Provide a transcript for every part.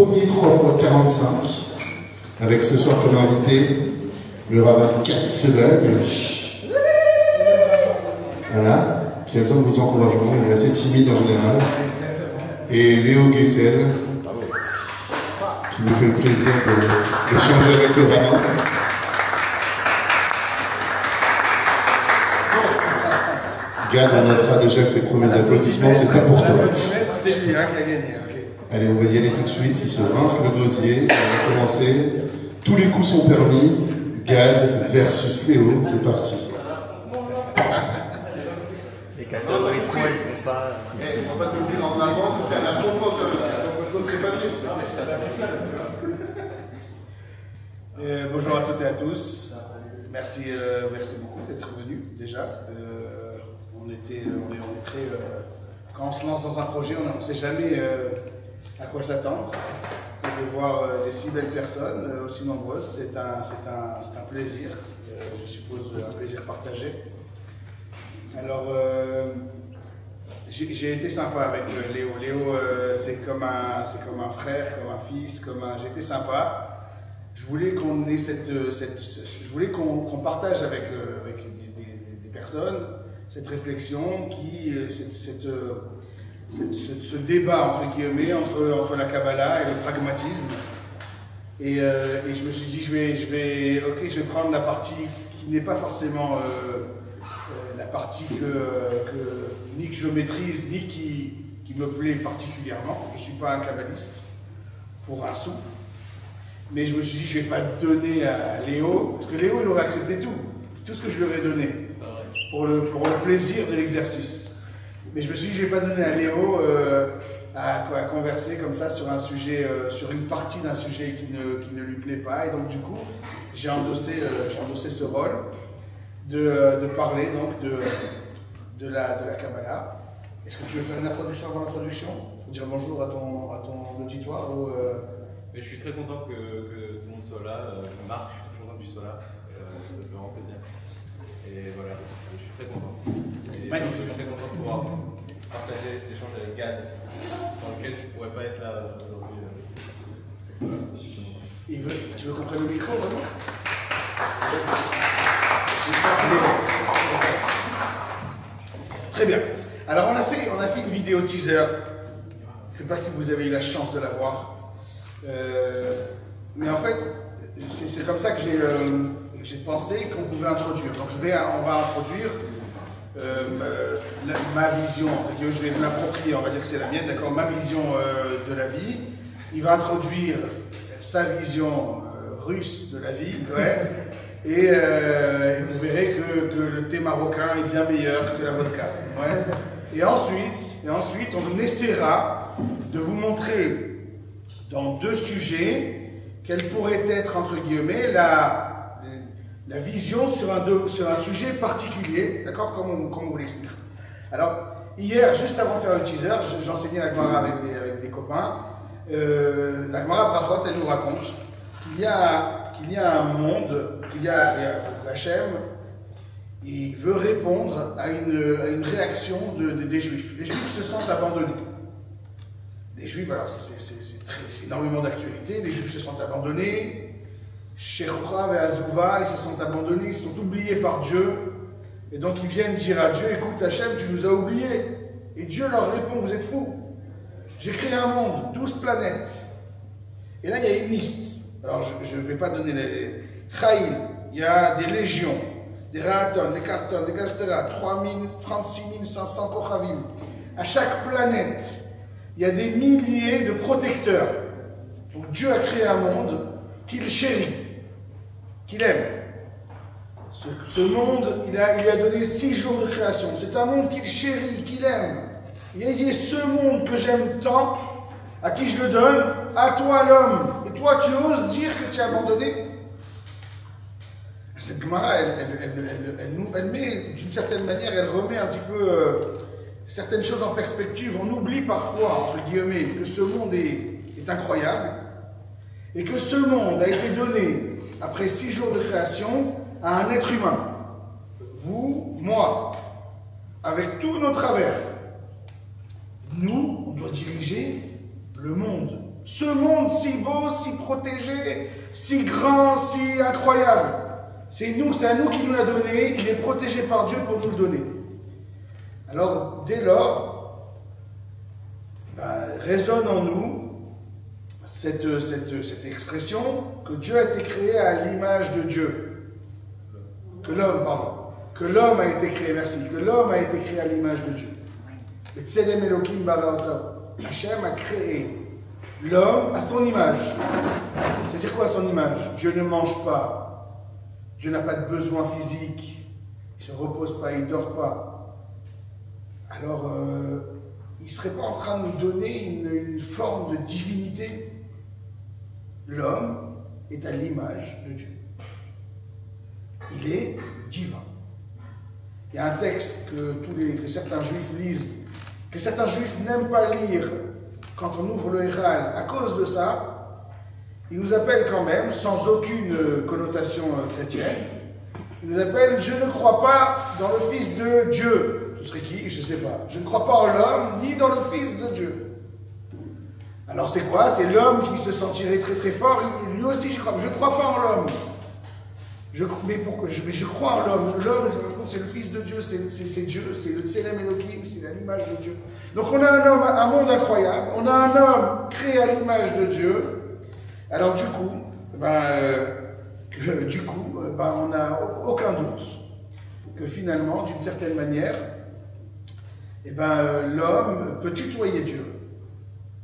premier 3x45, avec ce soir comme invité le rabbin Katzelag, voilà, qui attend vos encouragements, il est assez timide en général, et Léo Gessel, qui nous fait le plaisir d'échanger avec le rabbin. Gad, on a déjà fait les premiers applaudissements, c'est très pour toi. C'est lui qui a gagné. Okay. Allez, on va y aller tout de suite, il se rince le gosier, on va commencer. Tous les coups sont permis, Gad versus Léo, c'est parti. Les catégories de points, ils sont pas... On va pas te le dire en avance, c'est un approbement quand même, on ne serait pas mieux. Bonjour à toutes et à tous, merci beaucoup d'être venus déjà. On est très... quand on se lance dans un projet, on ne sait jamais à quoi s'attendre. Et de voir des si belles personnes, aussi nombreuses, c'est un plaisir, je suppose un plaisir partagé. Alors, j'ai été sympa avec Léo. Léo, c'est comme un frère, comme un fils, j'ai été sympa. Je voulais qu'on ait je voulais qu'on partage avec des personnes cette réflexion, ce débat entre guillemets entre la Kabbalah et le pragmatisme. Et je me suis dit je vais prendre la partie qui n'est pas forcément la partie ni que je maîtrise ni qui me plaît particulièrement. Je ne suis pas un kabbaliste pour un sou. Mais je me suis dit, je ne vais pas donner à Léo, parce que Léo, il aurait accepté tout ce que je lui aurais donné, pour le plaisir de l'exercice. Mais je me suis dit, je ne vais pas donner à Léo à converser comme ça sur un sujet, sur une partie d'un sujet qui ne lui plaît pas. Et donc, du coup, j'ai endossé ce rôle de parler donc de la Kabbalah. Est-ce que tu veux faire une introduction avant l'introduction? Pour dire bonjour à ton auditoire ou, Mais je suis très content que tout le monde soit là. Marc, je suis très content que tu sois là. Ça me fait vraiment plaisir. Et voilà, je suis très content. Et je suis très content de pouvoir partager cet échange avec Gad, sans lequel je ne pourrais pas être là aujourd'hui. Tu veux qu'on prenne le micro vraiment? Très bien. Alors on a fait une vidéo teaser. Je ne sais pas si vous avez eu la chance de la voir. Mais en fait, c'est comme ça que j'ai pensé qu'on pouvait introduire. Donc on va introduire ma vision, je vais me l'approprier, on va dire que c'est la mienne, d'accord, ma vision de la vie. Il va introduire sa vision russe de la vie, ouais. Et vous verrez que le thé marocain est bien meilleur que la vodka. Ouais. Et ensuite, on essaiera de vous montrer dans deux sujets, quelle pourrait être, entre guillemets, la vision sur un sujet particulier, d'accord, comme on vous l'explique. Alors, hier, juste avant de faire le teaser, j'enseignais la Gemara avec des copains. La Gemara Brachot, elle nous raconte qu'il y a un monde, qu'il y a Hachem, il veut répondre à une réaction des Juifs. Les Juifs se sentent abandonnés. Les Juifs, alors c'est énormément d'actualité, les Juifs se sentent abandonnés, Shechoura et Azouva, ils se sentent abandonnés, ils sont oubliés par Dieu, et donc ils viennent dire à Dieu, écoute Hachem, tu nous as oubliés. Et Dieu leur répond, vous êtes fous. J'ai créé un monde, 12 planètes. Et là, il y a une liste. Alors, je ne vais pas donner les... Chaïl, il y a des légions, des Raaton, des Karton, des Gastera, 36 500 Kochavim. À chaque planète, il y a des milliers de protecteurs. Donc Dieu a créé un monde qu'il chérit, qu'il aime. Ce monde, il lui a donné 6 jours de création. C'est un monde qu'il chérit, qu'il aime. Il a dit, ce monde que j'aime tant, à qui je le donne, à toi l'homme. Et toi, tu oses dire que tu es abandonné? Cette Gemara, elle met, d'une certaine manière, elle remet un petit peu certaines choses en perspective. On oublie parfois, entre guillemets, que ce monde est incroyable et que ce monde a été donné, après 6 jours de création, à un être humain. Vous, moi, avec tous nos travers. Nous, on doit diriger le monde. Ce monde si beau, si protégé, si grand, si incroyable. C'est à nous qui nous l'a donné, il est protégé par Dieu pour nous le donner. Alors, dès lors, résonne en nous cette expression que Dieu a été créé à l'image de Dieu. Que l'homme a été créé, merci, que l'homme a été créé à l'image de Dieu. Et Tselem Elohim bara otam. Hachem a créé l'homme à son image. C'est-à-dire quoi à son image? Dieu ne mange pas. Dieu n'a pas de besoin physique. Il ne se repose pas, il ne dort pas. Alors, il ne serait pas en train de nous donner une forme de divinité? L'homme est à l'image de Dieu. Il est divin. Il y a un texte que certains juifs lisent, que certains juifs n'aiment pas lire quand on ouvre le Héral. À cause de ça, ils nous appellent quand même, sans aucune connotation chrétienne, ils nous appellent « Je ne crois pas dans le Fils de Dieu ». Ce serait qui? Je ne sais pas. Je ne crois pas en l'homme, ni dans le Fils de Dieu. Alors c'est quoi? C'est l'homme qui se sentirait très très fort. Lui aussi, je ne crois pas en l'homme. Mais pourquoi? Mais je crois en l'homme. L'homme, c'est le Fils de Dieu, c'est Dieu, c'est le Tselem Elohim, c'est l'image de Dieu. Donc on a un monde incroyable, on a un homme créé à l'image de Dieu. Alors du coup, on n'a aucun doute que finalement, d'une certaine manière, l'homme peut tutoyer Dieu.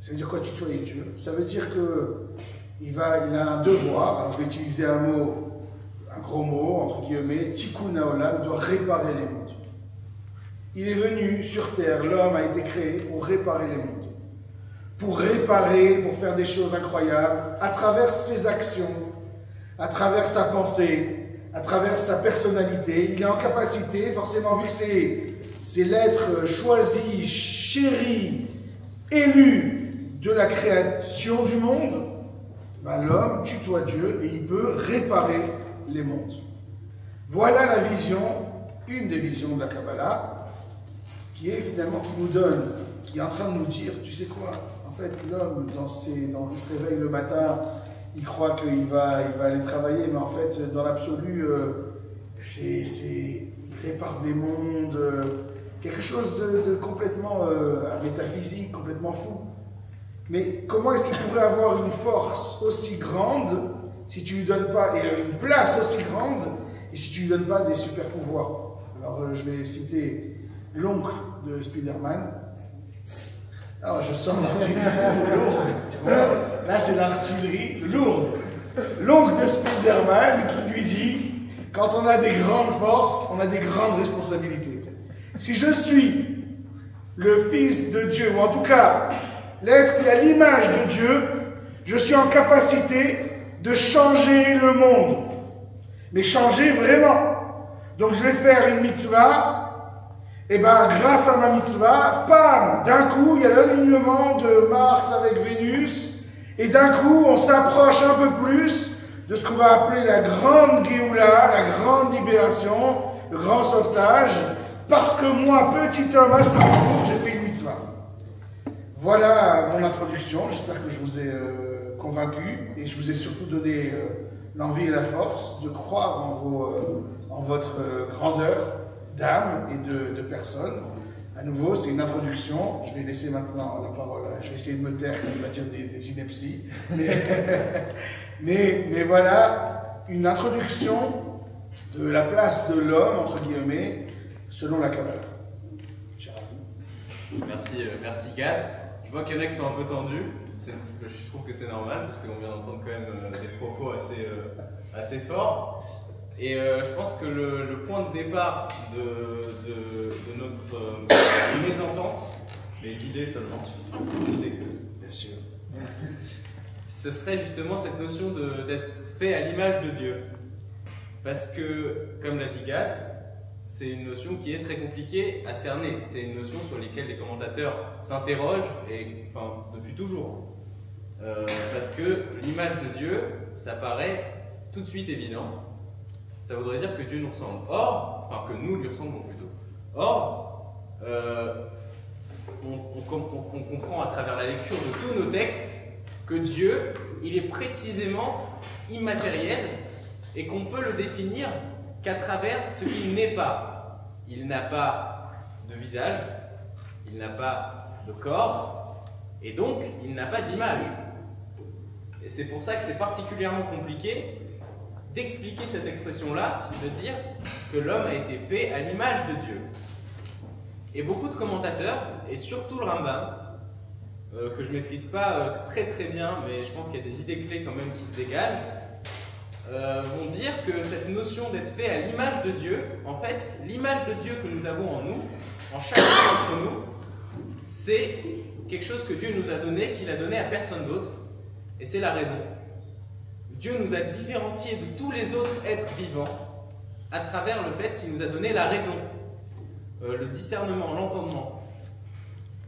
Ça veut dire quoi tutoyer Dieu? Ça veut dire qu'il a un devoir, alors je vais utiliser un gros mot, entre guillemets, Tikkun Haolam, doit réparer les mondes. Il est venu sur terre, l'homme a été créé pour réparer les mondes. Pour réparer, pour faire des choses incroyables, à travers ses actions, à travers sa pensée, à travers sa personnalité. Il est en capacité, forcément vu que c'est l'être choisi, chéri, élu de la création du monde, l'homme tutoie Dieu et il peut réparer les mondes. Voilà la vision, une des visions de la Kabbalah, qui est finalement, qui est en train de nous dire, tu sais quoi, en fait l'homme, il se réveille le matin, il croit qu'il va aller travailler, mais en fait dans l'absolu, il répare des mondes, quelque chose de complètement métaphysique, complètement fou. Mais comment est-ce qu'il pourrait avoir une force aussi grande si tu lui donnes pas, et une place aussi grande, et si tu lui donnes pas des super pouvoirs? Alors je vais citer l'oncle de Spider-Man. Alors je sens l'artillerie lourde. Là c'est l'artillerie lourde. L'oncle de Spider-Man qui lui dit, quand on a des grandes forces, on a des grandes responsabilités. Si je suis le Fils de Dieu, ou en tout cas l'être qui est à l'image de Dieu, je suis en capacité de changer le monde. Mais changer vraiment. Donc je vais faire une mitzvah, et grâce à ma mitzvah, bam, d'un coup il y a l'alignement de Mars avec Vénus, et d'un coup on s'approche un peu plus de ce qu'on va appeler la grande Géoula, la grande libération, le grand sauvetage, parce que moi, petit homme à Strasbourg, j'ai fait une mitzvah. Voilà mon introduction, j'espère que je vous ai convaincu, et je vous ai surtout donné l'envie et la force de croire en votre grandeur d'âme et de personne. À nouveau, c'est une introduction. Je vais laisser maintenant la parole. Je vais essayer de me taire quand il va dire des inepties. Mais voilà une introduction de la place de l'homme, entre guillemets, selon la Kabbalah. Merci Gad. Je vois qu'il y en a qui sont un peu tendus. Je trouve que c'est normal parce qu'on vient d'entendre quand même des propos assez forts. Et je pense que le point de départ de notre mésentente, mais d'idées seulement, parce que je sais que, bien sûr, ce serait justement cette notion d'être fait à l'image de Dieu. Parce que, comme l'a dit Gad, c'est une notion qui est très compliquée à cerner. C'est une notion sur laquelle les commentateurs s'interrogent, depuis toujours. Parce que l'image de Dieu, ça paraît tout de suite évident. Ça voudrait dire que Dieu nous ressemble. Que nous lui ressemblons plutôt. Or, on comprend à travers la lecture de tous nos textes que Dieu, il est précisément immatériel et qu'on peut le définir qu'à travers ce qu'il n'est pas. Il n'a pas de visage, il n'a pas de corps, et donc il n'a pas d'image. Et c'est pour ça que c'est particulièrement compliqué d'expliquer cette expression-là, de dire que l'homme a été fait à l'image de Dieu. Et beaucoup de commentateurs, et surtout le Rambam, que je ne maîtrise pas très bien, mais je pense qu'il y a des idées clés quand même qui se dégagent, vont dire que cette notion d'être fait à l'image de Dieu, en fait, l'image de Dieu que nous avons en nous, en chacun d'entre nous, c'est quelque chose que Dieu nous a donné, qu'il a donné à personne d'autre, et c'est la raison. Dieu nous a différenciés de tous les autres êtres vivants à travers le fait qu'il nous a donné la raison, le discernement, l'entendement.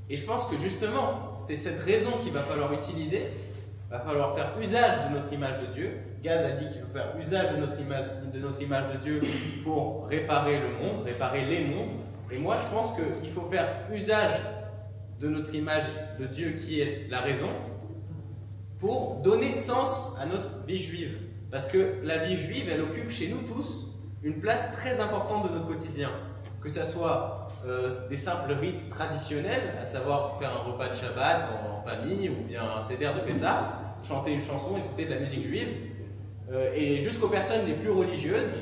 Et je pense que justement, c'est cette raison qu'il va falloir utiliser, il va falloir faire usage de notre image de Dieu. Gad a dit qu'il faut faire usage de notre image de Dieu pour réparer le monde, réparer les mondes. Et moi, je pense qu'il faut faire usage de notre image de Dieu qui est la raison pour donner sens à notre vie juive. Parce que la vie juive, elle occupe chez nous tous une place très importante de notre quotidien. Que ce soit des simples rites traditionnels, à savoir faire un repas de Shabbat en famille, ou bien un seder de Pessah, chanter une chanson, écouter de la musique juive, et jusqu'aux personnes les plus religieuses,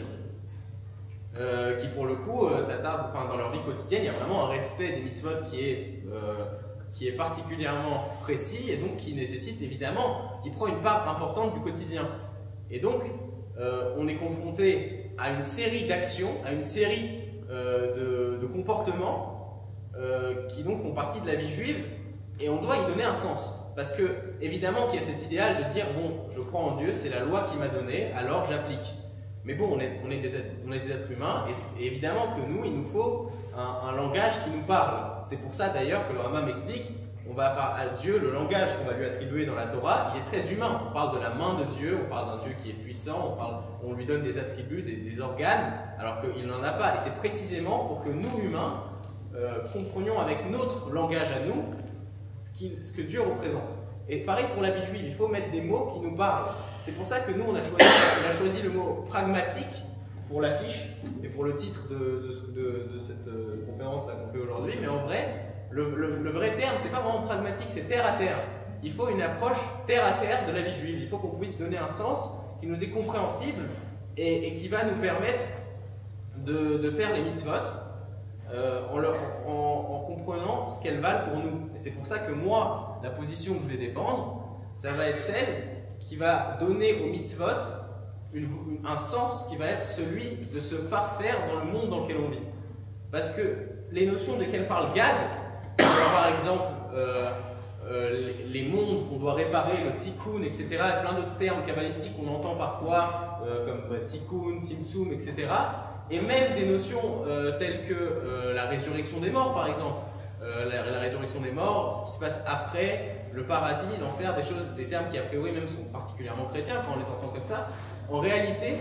qui pour le coup s'attardent, dans leur vie quotidienne, il y a vraiment un respect des mitzvot qui est particulièrement précis, et donc qui nécessite évidemment, qui prend une part importante du quotidien. Et donc, on est confronté à une série d'actions, à une série de comportements qui donc font partie de la vie juive, et on doit y donner un sens. Parce que, évidemment, qu'il y a cet idéal de dire, bon, je crois en Dieu, c'est la loi qui m'a donné, alors j'applique. Mais bon, on est des êtres humains, et évidemment que nous, il nous faut un langage qui nous parle. C'est pour ça d'ailleurs que le Rambam explique, on va à Dieu, le langage qu'on va lui attribuer dans la Torah, il est très humain. On parle de la main de Dieu, on parle d'un Dieu qui est puissant, on lui donne des attributs, des organes, alors qu'il n'en a pas. Et c'est précisément pour que nous, humains, comprenions avec notre langage à nous ce que Dieu représente. Et pareil pour la vie juive, il faut mettre des mots qui nous parlent. C'est pour ça que nous, on a choisi le mot pragmatique pour l'affiche et pour le titre de cette conférence-là qu'on fait aujourd'hui. Mais en vrai, le vrai terme, c'est pas vraiment pragmatique, c'est terre à terre. Il faut une approche terre à terre de la vie juive. Il faut qu'on puisse donner un sens qui nous est compréhensible et qui va nous permettre de faire les mitzvot en comprenant ce qu'elles valent pour nous. Et c'est pour ça que moi, la position que je vais défendre, ça va être celle qui va donner aux mitzvot un sens qui va être celui de se parfaire dans le monde dans lequel on vit. Parce que les notions desquelles parle Gad, par exemple les mondes qu'on doit réparer, le tikkun, etc., et plein d'autres termes kabbalistiques qu'on entend parfois, comme tikkun, tzimtzum, etc., et même des notions telles que la résurrection des morts, par exemple. La résurrection des morts, ce qui se passe après, le paradis, l'enfer, des termes qui a priori même sont particulièrement chrétiens quand on les entend comme ça. En réalité,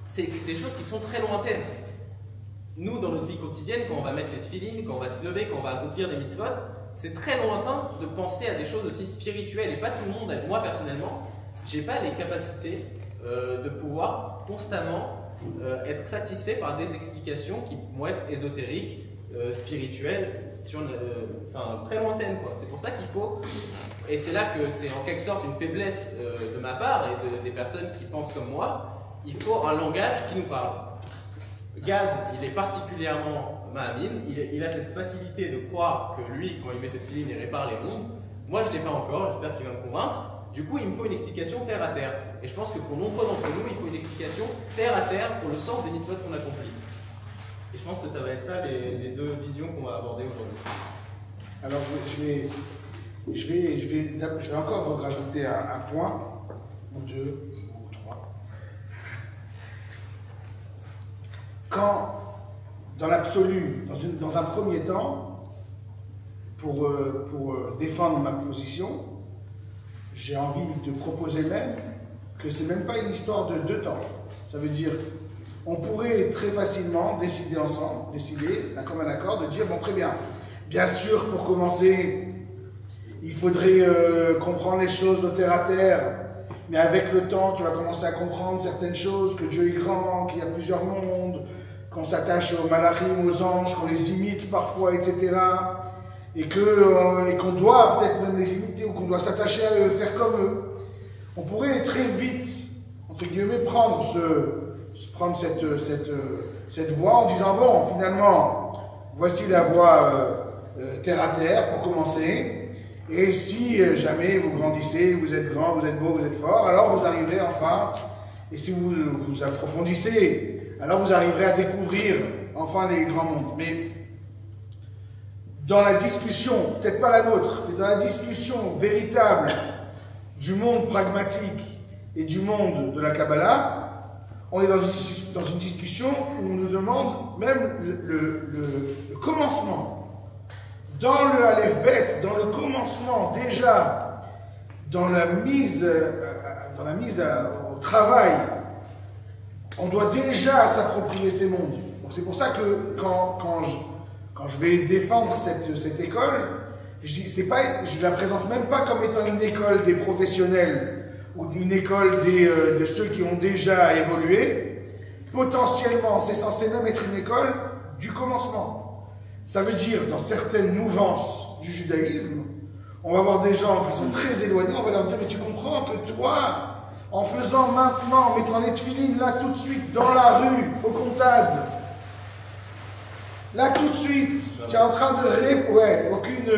c'est des choses qui sont très lointaines. Nous, dans notre vie quotidienne, quand on va mettre les tefilines, quand on va se lever, quand on va accomplir des mitzvot, c'est très lointain de penser à des choses aussi spirituelles. Et pas tout le monde, moi personnellement, j'ai pas les capacités de pouvoir constamment être satisfait par des explications qui vont être ésotériques, spirituelles, très lointaines, quoi. C'est pour ça qu'il faut, et c'est là que c'est en quelque sorte une faiblesse de ma part et des personnes qui pensent comme moi, il faut un langage qui nous parle. Gad, il est particulièrement ma'amin, il a cette facilité de croire que lui, quand il met cette ligne, il répare les mondes. Moi, je ne l'ai pas encore, j'espère qu'il va me convaincre. Du coup, il me faut une explication terre à terre. Et je pense que pour nombreux d'entre nous, il faut une explication terre à terre pour le sens des mitzvot qu'on accomplit. Et je pense que ça va être ça les deux visions qu'on va aborder aujourd'hui. Alors, je vais encore rajouter un point, ou deux, ou trois. Quand, dans l'absolu, dans un premier temps, pour défendre ma position, j'ai envie de proposer même que ce n'est même pas une histoire de deux temps. Ça veut dire, on pourrait très facilement décider ensemble, d'un commun accord, de dire, bon, très bien, bien sûr, pour commencer, il faudrait comprendre les choses de terre à terre. Mais avec le temps, tu vas commencer à comprendre certaines choses, que Dieu est grand, qu'il y a plusieurs mondes, qu'on s'attache aux malachim, aux anges, qu'on les imite parfois, etc. Et qu'on doit peut-être même les imiter ou qu'on doit s'attacher à eux, faire comme eux. On pourrait très vite, entre guillemets, prendre cette voie en disant, bon, finalement, voici la voie terre à terre pour commencer. Et si jamais vous grandissez, vous êtes grand, vous êtes beau, vous êtes fort, alors vous arriverez enfin, et si vous approfondissez, alors vous arriverez à découvrir enfin les grands mondes. Mais dans la discussion, peut-être pas la nôtre, mais dans la discussion véritable du monde pragmatique et du monde de la Kabbalah, on est dans une discussion où on nous demande même le commencement. Dans le Aleph Bet, dans le commencement, déjà, dans la mise au travail, on doit déjà s'approprier ces mondes. Donc c'est pour ça que quand je vais défendre cette école, je ne la présente même pas comme étant une école des professionnels ou une école de ceux qui ont déjà évolué. Potentiellement, c'est censé même être une école du commencement. Ça veut dire, dans certaines mouvances du judaïsme, on va voir des gens qui sont très éloignés, on va leur dire, mais tu comprends que toi, en faisant maintenant, en mettant les tefilines là tout de suite, dans la rue, au Comtade, là tout de suite, tu es en train de aucune...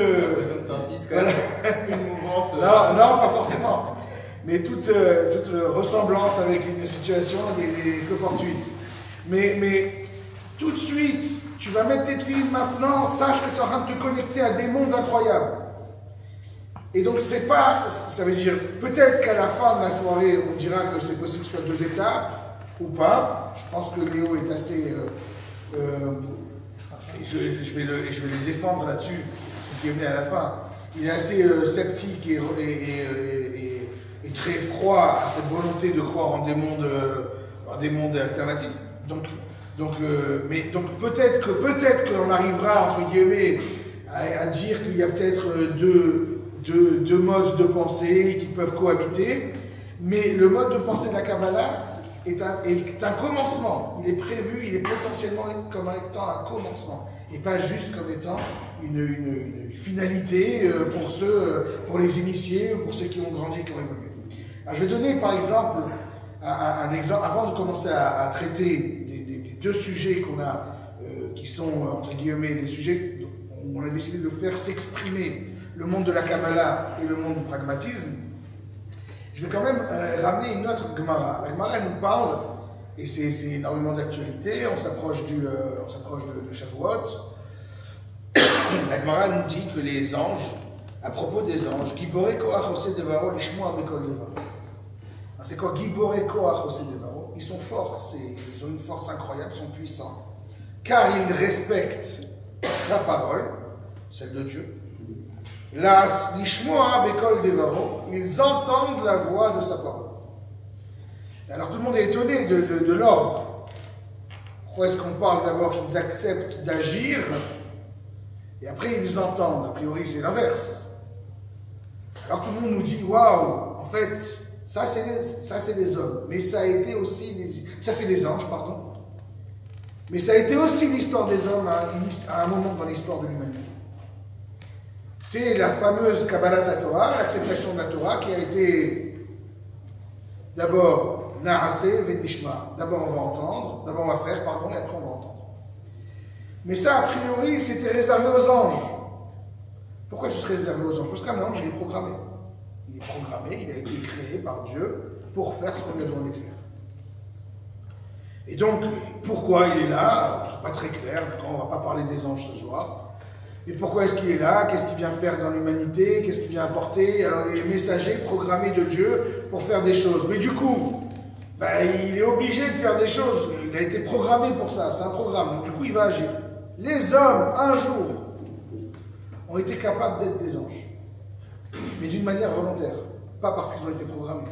t'insistes quand même, une mouvance... Non, pas forcément. Mais toute ressemblance avec une situation n'est que fortuite. Mais tout de suite, tu vas mettre tes tefilines maintenant, sache que tu es en train de te connecter à des mondes incroyables. Et donc c'est pas, ça veut dire, peut-être qu'à la fin de la soirée, on dira que c'est possible que ce soit 2 étapes, ou pas. Je pense que Léo est assez... je vais le défendre là-dessus, ce qui est venu à la fin. Il est assez sceptique et très froid à cette volonté de croire en des mondes alternatifs. Donc peut-être qu'on arrivera, entre guillemets, à dire qu'il y a peut-être deux modes de pensée qui peuvent cohabiter, mais le mode de pensée de la Kabbalah est un commencement. Il est prévu, il est potentiellement comme étant un commencement, et pas juste comme étant une finalité pour les initiés, pour ceux qui ont grandi, qui ont évolué. Alors, je vais donner par exemple un exemple, avant de commencer à traiter des 2 sujets qu'on a, qui sont entre guillemets des sujets où on a décidé de faire s'exprimer le monde de la Kabbalah et le monde du pragmatisme. Je vais quand même ramener une autre Gemara. La Gemara nous parle, et c'est énormément d'actualité, on s'approche de Shavuot. La Gemara nous dit que les anges, à propos des anges, Giborei koach oseh devaro lishmoa bekol devaro. C'est quoi Giborei koach oseh devaro? Ils sont forts, ils ont une force incroyable, ils sont puissants, car ils respectent sa parole, celle de Dieu. Las lishmoa bekol devaro, ils entendent la voix de sa parole. Alors tout le monde est étonné de l'ordre. Pourquoi est-ce qu'on parle d'abord qu'ils acceptent d'agir et après ils entendent? A priori c'est l'inverse. Alors tout le monde nous dit waouh, en fait ça c'est des hommes, mais ça a été aussi ça c'est des anges, pardon. Mais ça a été aussi l'histoire des hommes à un moment dans l'histoire de l'humanité. C'est la fameuse Kabbalat Torah, l'acceptation de la Torah, qui a été d'abord Naaseh Venishma. D'abord on va entendre, d'abord on va faire, pardon, et après on va entendre. Mais ça, a priori, c'était réservé aux anges. Pourquoi ce serait réservé aux anges? Parce qu'un ange, il est programmé. Il est programmé, il a été créé par Dieu pour faire ce qu'on lui a demandé de faire. Et donc, pourquoi il est là? C'est pas très clair, on ne va pas parler des anges ce soir. Et pourquoi est-ce qu'il est là? Qu'est-ce qu'il vient faire dans l'humanité? Qu'est-ce qu'il vient apporter? Alors, il est messager, programmé de Dieu pour faire des choses. Mais du coup, il est obligé de faire des choses. Il a été programmé pour ça, c'est un programme. Donc, du coup, il va agir. Les hommes, un jour, ont été capables d'être des anges. Mais d'une manière volontaire. Pas parce qu'ils ont été programmés.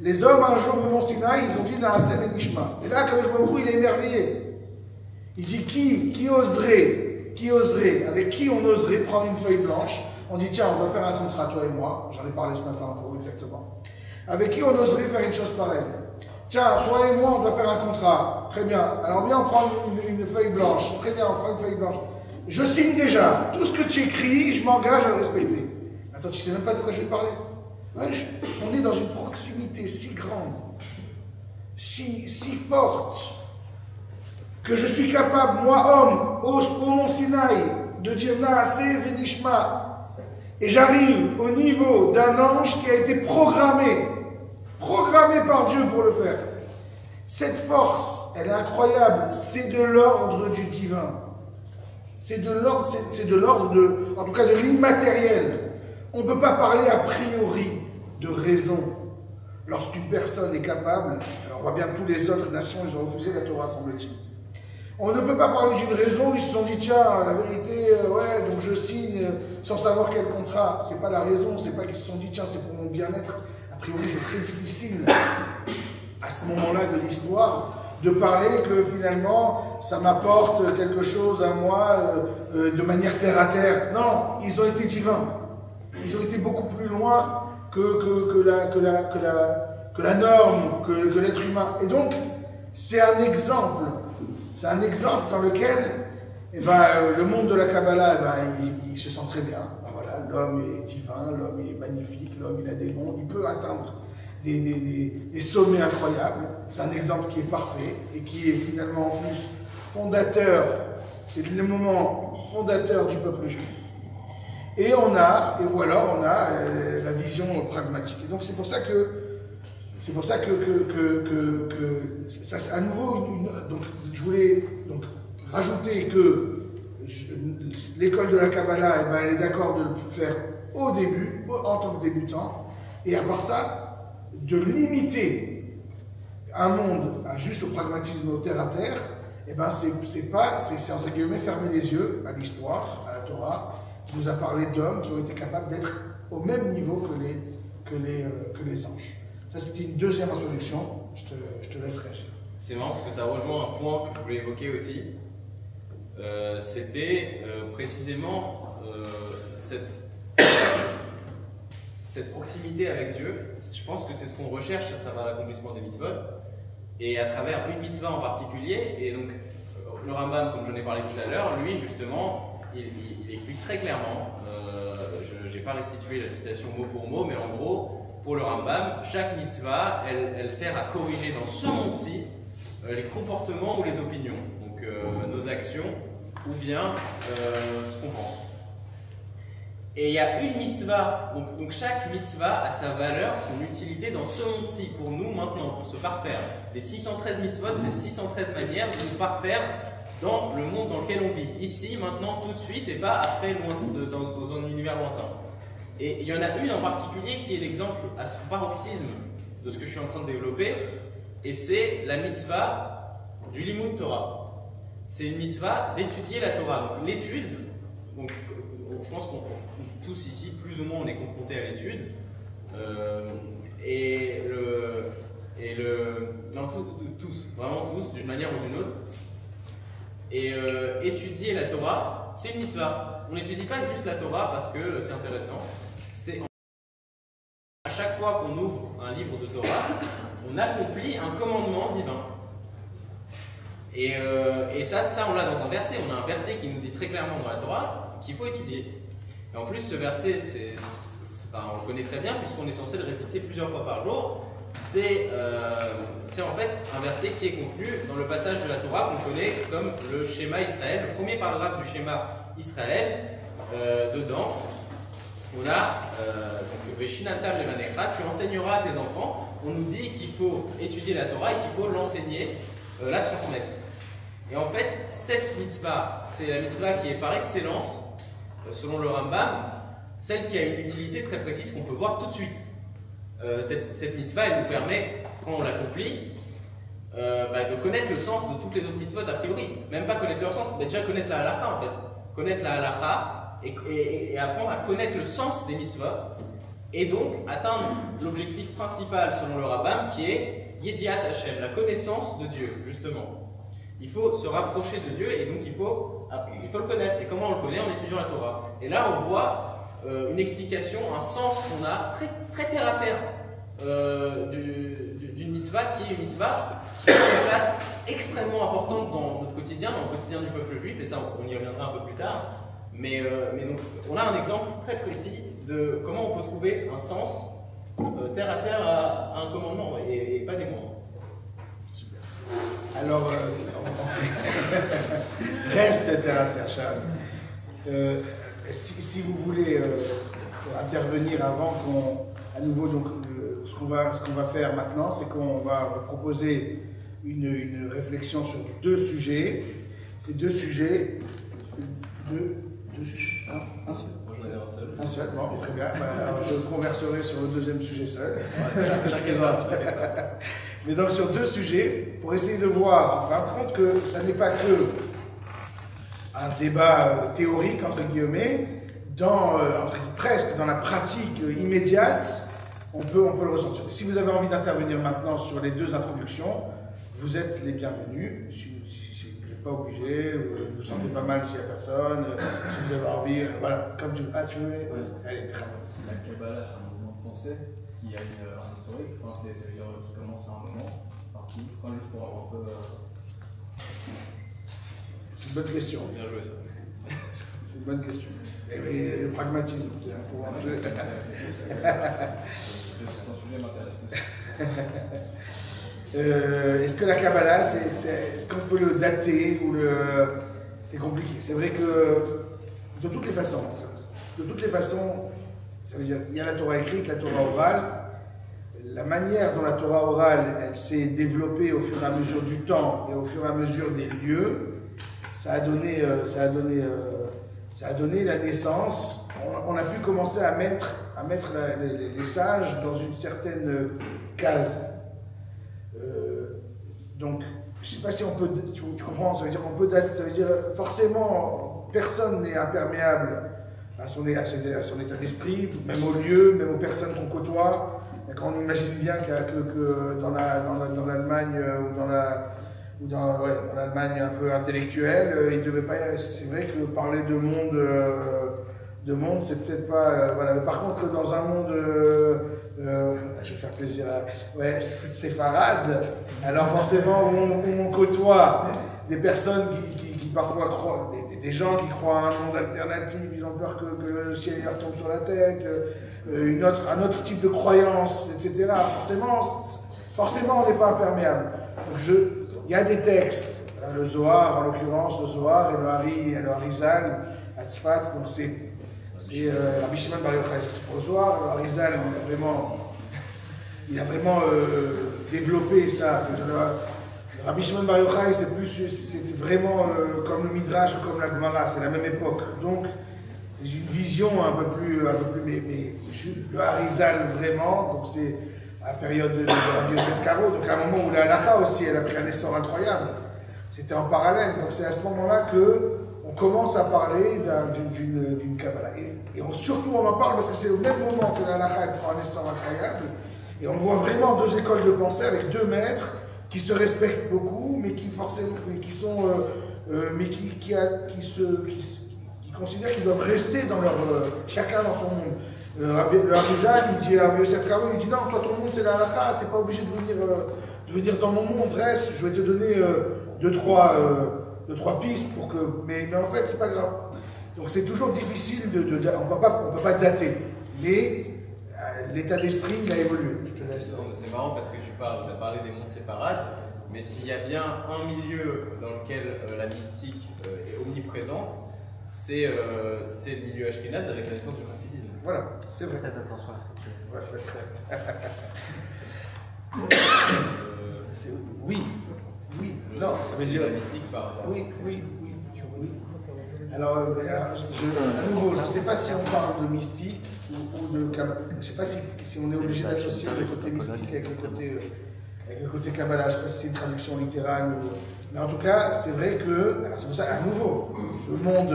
Les hommes, un jour, au Mont Sinaï, ils ont dit Naaseh Venishma. Et là, Kadosh Baruch Hu, il est émerveillé. Il dit qui oserait, avec qui on oserait prendre une feuille blanche, On dit, tiens, on va faire un contrat, toi et moi. J'en ai parlé ce matin en cours, exactement. Avec qui on oserait faire une chose pareille? Tiens, toi et moi, on doit faire un contrat. Très bien. Alors viens, on prend une feuille blanche. Très bien, on prend une feuille blanche. Je signe déjà. Tout ce que tu écris, je m'engage à le respecter. Attends, tu sais même pas de quoi je vais parler? Ouais, on est dans une proximité si grande, si forte, que je suis capable, moi homme, au mont Sinaï, de dire Naase Venishma, et j'arrive au niveau d'un ange qui a été programmé par Dieu pour le faire. Cette force, elle est incroyable, c'est de l'ordre du divin. C'est de l'ordre en tout cas de l'immatériel. On ne peut pas parler a priori de raison lorsqu'une personne est capable. Alors on voit bien que toutes les autres nations, ils ont refusé la Torah, semble-t-il. On ne peut pas parler d'une raison, ils se sont dit, tiens, la vérité, ouais, donc je signe sans savoir quel contrat. C'est pas la raison, c'est pas qu'ils se sont dit, tiens, c'est pour mon bien-être. A priori, c'est très difficile, à ce moment-là de l'histoire, de parler que finalement, ça m'apporte quelque chose à moi de manière terre à terre. Non, ils ont été divins. Ils ont été beaucoup plus loin que la norme, que l'être humain. Et donc, c'est un exemple. C'est un exemple dans lequel le monde de la Kabbalah, il se sent très bien. Voilà, l'homme est divin, l'homme est magnifique, l'homme il a des mondes, il peut atteindre des sommets incroyables. C'est un exemple qui est parfait et qui est finalement en plus fondateur, c'est le moment fondateur du peuple juif. Et on a la vision pragmatique. Et donc c'est pour ça que ça, à nouveau, donc je voulais donc rajouter que l'école de la Kabbalah, elle est d'accord de le faire au début, en tant que débutant, et à part ça, de limiter un monde juste au pragmatisme, au terre à terre, c'est entre guillemets fermer les yeux à l'histoire, à la Torah, qui nous a parlé d'hommes qui ont été capables d'être au même niveau que les anges. Ça, c'était une deuxième introduction. Je te laisse réagir. C'est marrant parce que ça rejoint un point que je voulais évoquer aussi. C'était précisément cette proximité avec Dieu. Je pense que c'est ce qu'on recherche à travers l'accomplissement des mitzvot et à travers une mitzvah en particulier. Et donc, le Rambam, comme j'en ai parlé tout à l'heure, lui, justement, il explique très clairement. Je n'ai pas restitué la citation mot pour mot, mais en gros, pour le Rambam, chaque mitzvah, elle sert à corriger dans ce monde-ci les comportements ou les opinions, donc nos actions ou bien ce qu'on pense. Et il y a une mitzvah, donc chaque mitzvah a sa valeur, son utilité dans ce monde-ci, pour nous maintenant, pour se parfaire. Les 613 mitzvot, c'est 613 manières de nous parfaire dans le monde dans lequel on vit, ici, maintenant, tout de suite, et pas après, dans un univers lointain. Et il y en a une en particulier qui est l'exemple à son paroxysme de ce que je suis en train de développer, et c'est la mitzvah du Limud Torah. C'est une mitzvah d'étudier la Torah. Donc l'étude, donc, je pense qu'on tous ici, plus ou moins, on est confrontés à l'étude. Non, tous, vraiment tous, d'une manière ou d'une autre. Et étudier la Torah, c'est une mitzvah. On n'étudie pas juste la Torah parce que c'est intéressant. C'est à chaque fois qu'on ouvre un livre de Torah, on accomplit un commandement divin. Et ça on l'a dans un verset. On a un verset qui nous dit très clairement dans la Torah qu'il faut étudier. Et en plus, ce verset, on le connaît très bien puisqu'on est censé le réciter plusieurs fois par jour. C'est en fait un verset qui est contenu dans le passage de la Torah qu'on connaît comme le Shema Israël, le premier paragraphe du Shema Israël. Dedans, on a Veshinantam levanecha, tu enseigneras à tes enfants. On nous dit qu'il faut étudier la Torah et qu'il faut l'enseigner, la transmettre. Et en fait, cette mitzvah, c'est la mitzvah qui est par excellence, selon le Rambam, celle qui a une utilité très précise qu'on peut voir tout de suite. Cette mitzvah, elle nous permet, quand on l'accomplit, de connaître le sens de toutes les autres mitzvot a priori. Même pas connaître leur sens, mais déjà connaître la halakha en fait. Connaître la halakha et apprendre à connaître le sens des mitzvot. Et donc atteindre l'objectif principal selon le Rambam qui est Yediat Hashem, la connaissance de Dieu, justement. Il faut se rapprocher de Dieu et donc il faut le connaître. Et comment on le connaît? En étudiant la Torah. Et là on voit une explication, un sens qu'on a très, très terre à terre d'une mitzvah qui est une mitzvah qui a une place extrêmement importante dans notre quotidien, dans le quotidien du peuple juif, et ça on y reviendra un peu plus tard. Mais donc, on a un exemple très précis de comment on peut trouver un sens terre à terre à un commandement et pas des moindres. Super. Alors, reste terre à terre, Charles. Si vous voulez intervenir avant à nouveau, donc, ce qu'on va faire maintenant, c'est qu'on va vous proposer une réflexion sur deux sujets. Ces deux sujets, un seul. Moi j'en ai un seul. Un seul, bon, très bien. Alors, je converserai sur le deuxième sujet seul. Mais donc sur deux sujets, pour essayer de voir, en fin de compte, que ça n'est pas que un débat théorique, entre guillemets, presque dans la pratique immédiate, on peut le ressentir. Si vous avez envie d'intervenir maintenant sur les deux introductions, vous êtes les bienvenus. Vous n'êtes pas obligé, vous ne vous sentez pas mal s'il n'y a personne, si vous avez envie, voilà, comme tu veux. Ah, tu veux? Allez, la Kabbalah, c'est un mouvement de pensée qui a un historique, enfin, c'est-à-dire qui commence à un moment, par qui, enfin, juste pour avoir un peu. C'est une bonne question. Bien joué ça. C'est une bonne question. Et le pragmatisme, c'est un pour un jeu. Ce sujet m'intéresse plus. Est-ce que la Kabbalah, est-ce qu'on peut le dater ou c'est compliqué. C'est vrai que de toutes les façons, ça veut dire il y a la Torah écrite, la Torah orale. La manière dont la Torah orale, elle s'est développée au fur et à mesure du temps et au fur et à mesure des lieux, ça a donné la naissance. On a pu commencer à mettre les sages dans une certaine case. Donc, je ne sais pas si on peut, tu comprends, ça veut dire qu'on peut dater, ça veut dire forcément personne n'est imperméable à son état d'esprit, même au lieu, même aux personnes qu'on côtoie. Quand on imagine bien que dans l'Allemagne ou dans l'Allemagne un peu intellectuelle, il devait pas. C'est vrai que parler de monde, c'est peut-être pas. Voilà. Mais par contre, dans un monde, je vais faire plaisir à. Séfarade, alors forcément, où on côtoie des personnes qui parfois croient, des gens qui croient à un monde alternatif, ils ont peur que le ciel leur tombe sur la tête, un autre type de croyance, etc. Forcément, on n'est pas imperméable. Donc il y a des textes, le Zohar en l'occurrence, le Zohar et le Harizal à Tzfat, donc c'est Rabbi Shimon Bar Yochai, ça c'est pour le Zohar. Le Harizal, il a vraiment développé ça. Rabbi Shimon Bar Yochai, c'était vraiment comme le Midrash ou comme la Gemara, c'est la même époque. Donc c'est une vision un peu plus mais le Harizal vraiment, donc c'est à la période de Rabbi Yosef Karo, donc à un moment où la Halacha aussi, elle a pris un essor incroyable. C'était en parallèle, donc c'est à ce moment-là qu'on commence à parler d'une Kabbalah. Et surtout on en parle parce que c'est au même moment que la Halacha, elle prend un essor incroyable, et on voit vraiment deux écoles de pensée avec deux maîtres qui se respectent beaucoup, mais qui considèrent qu'ils doivent rester dans chacun dans son monde. Le Harizal, il dit à Yosef Karo, il dit non, toi ton monde c'est la halakha, t'es pas obligé de venir dans mon monde, reste, je vais te donner deux, trois pistes pour que. Mais en fait, c'est pas grave. Donc c'est toujours difficile on peut pas dater. Mais l'état d'esprit, il a évolué. Je te laisse. C'est marrant parce que tu as parlé des mondes séparades, mais s'il y a bien un milieu dans lequel la mystique est omniprésente, c'est le milieu ashkénaze avec la naissance du chassidisme. Voilà, c'est vrai. Faites attention à ce que tu fais. Ouais, oui. Non, ça veut dire la mystique par rapport. Oui. Alors, à nouveau, je ne sais pas si on parle de mystique ou de Kabbalah. Je ne sais pas si on est obligé d'associer le côté mystique avec le côté Kabbalah. Je ne sais pas si c'est une traduction littérale. Mais en tout cas, c'est vrai que, alors c'est pour ça, à nouveau, le monde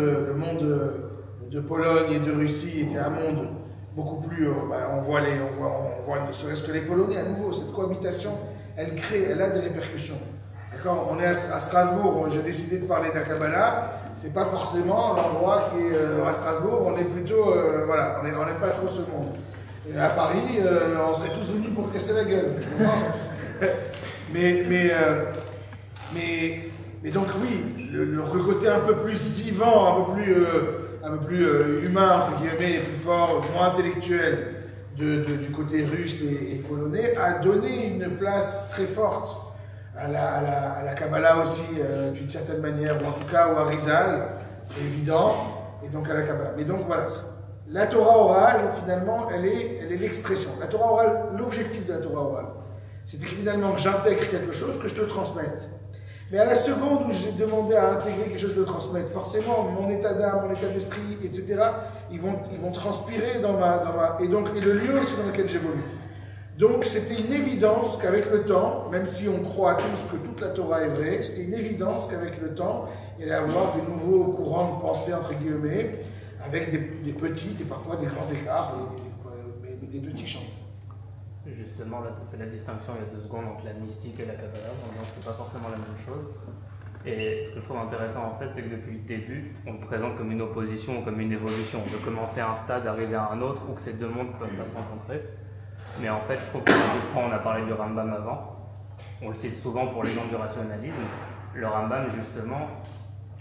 de Pologne et de Russie était un monde beaucoup plus. On voit ne serait-ce que les Polonais, à nouveau, cette cohabitation, elle a des répercussions. D'accord, on est à Strasbourg, j'ai décidé de parler de la Kabbalah, c'est pas forcément l'endroit qui est à Strasbourg, on est plutôt, voilà, on n'aime pas trop ce monde. Et à Paris, on serait tous venus pour te casser la gueule. mais donc oui, le côté un peu plus vivant, un peu plus humain, entre guillemets, plus fort, moins intellectuel du côté russe et polonais, a donné une place très forte à la Kabbalah aussi, d'une certaine manière, ou en tout cas au Harizal, c'est évident, et donc à la Kabbalah. Mais donc voilà, la Torah orale, finalement, elle est l'expression. La Torah orale, l'objectif de la Torah orale, c'était finalement que j'intègre quelque chose, que je le transmette. Mais à la seconde où j'ai demandé à intégrer quelque chose de le transmettre, forcément, mon état d'âme, mon état d'esprit, etc., ils vont transpirer dans ma et le lieu aussi dans lequel j'évolue. Donc c'était une évidence qu'avec le temps, même si on croit tous que toute la Torah est vraie, c'était une évidence qu'avec le temps, il allait y avoir des nouveaux courants de pensée, entre guillemets, avec des petits et parfois des grands écarts, mais des petits changements. Justement, là, tu as fait la distinction il y a 2 secondes entre la mystique et la Kabbalah, donc c'est pas forcément la même chose. Et ce que je trouve intéressant en fait, c'est que depuis le début, on le présente comme une opposition ou comme une évolution. De commencer à un stade, arriver à un autre, ou que ces deux mondes ne peuvent pas se rencontrer. Mais en fait, je trouve que on a parlé du Rambam avant, on le cite souvent pour l'exemple du rationalisme. Le Rambam, justement,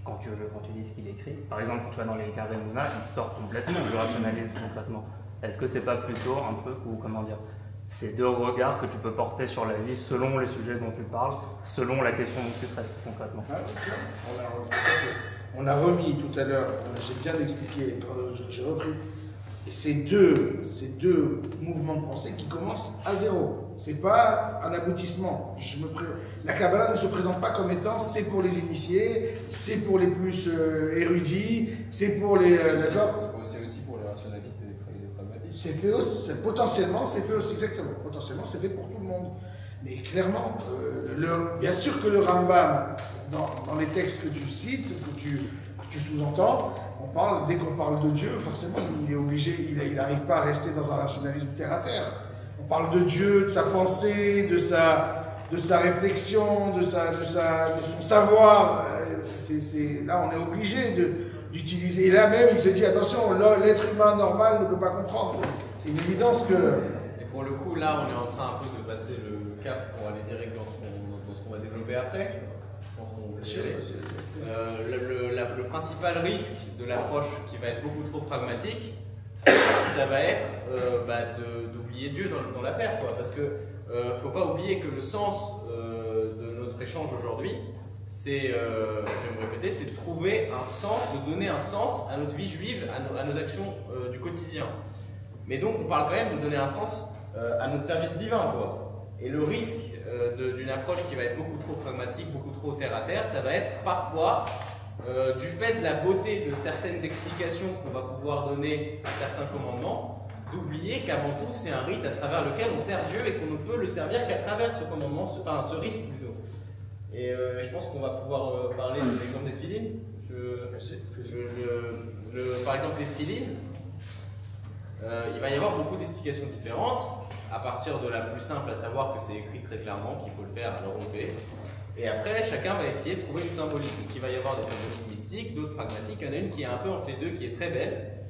quand tu lis ce qu'il écrit, par exemple, quand tu vas dans les Karenuna, il sort complètement du rationalisme concrètement. Est-ce que c'est pas plutôt un truc où, comment dire, ces deux regards que tu peux porter sur la vie selon les sujets dont tu parles, selon la question dont tu traites concrètement? On a remis tout à l'heure, j'ai bien expliqué, j'ai repris. Et ces deux mouvements de pensée qui commencent à zéro. C'est pas un aboutissement. La Kabbalah ne se présente pas comme étant c'est pour les initiés, c'est pour les plus érudits, c'est pour les. D'accord ? C'est aussi pour les rationalistes et les pragmatistes. C'est fait aussi, potentiellement, c'est fait aussi, exactement. Potentiellement, c'est fait pour tout le monde. Mais clairement, bien sûr que le Rambam, dans les textes que tu cites, que tu sous-entends, dès qu'on parle de Dieu, forcément, il est obligé, il n'arrive pas à rester dans un rationalisme terre à terre. On parle de Dieu, de sa pensée, de sa réflexion, de son savoir. Là, on est obligé d'utiliser. Et là même, il se dit, attention, l'être humain normal ne peut pas comprendre. C'est une évidence que... Et pour le coup, là, on est en train un peu de passer le cap pour aller direct dans ce qu'on va développer après. Le principal risque de l'approche qui va être beaucoup trop pragmatique, ça va être d'oublier Dieu dans l'affaire, parce que faut pas oublier que le sens de notre échange aujourd'hui, c'est, je vais me répéter, c'est de trouver un sens, de donner un sens à notre vie juive, à nos actions du quotidien. Mais donc on parle quand même de donner un sens à notre service divin, Et le risque d'une approche qui va être beaucoup trop pragmatique, beaucoup trop terre à terre, ça va être parfois, du fait de la beauté de certaines explications qu'on va pouvoir donner à certains commandements, d'oublier qu'avant tout c'est un rite à travers lequel on sert Dieu et qu'on ne peut le servir qu'à travers ce commandement, ce rite plutôt. Et je pense qu'on va pouvoir parler de l'exemple des tefilines. Par exemple, les tefilines, il va y avoir beaucoup d'explications différentes. À partir de la plus simple, à savoir que c'est écrit très clairement qu'il faut le faire, alors on le fait. Et après, chacun va essayer de trouver une symbolique. Donc il va y avoir des symboliques mystiques, d'autres pragmatiques. Il y en a une qui est un peu entre les deux, qui est très belle,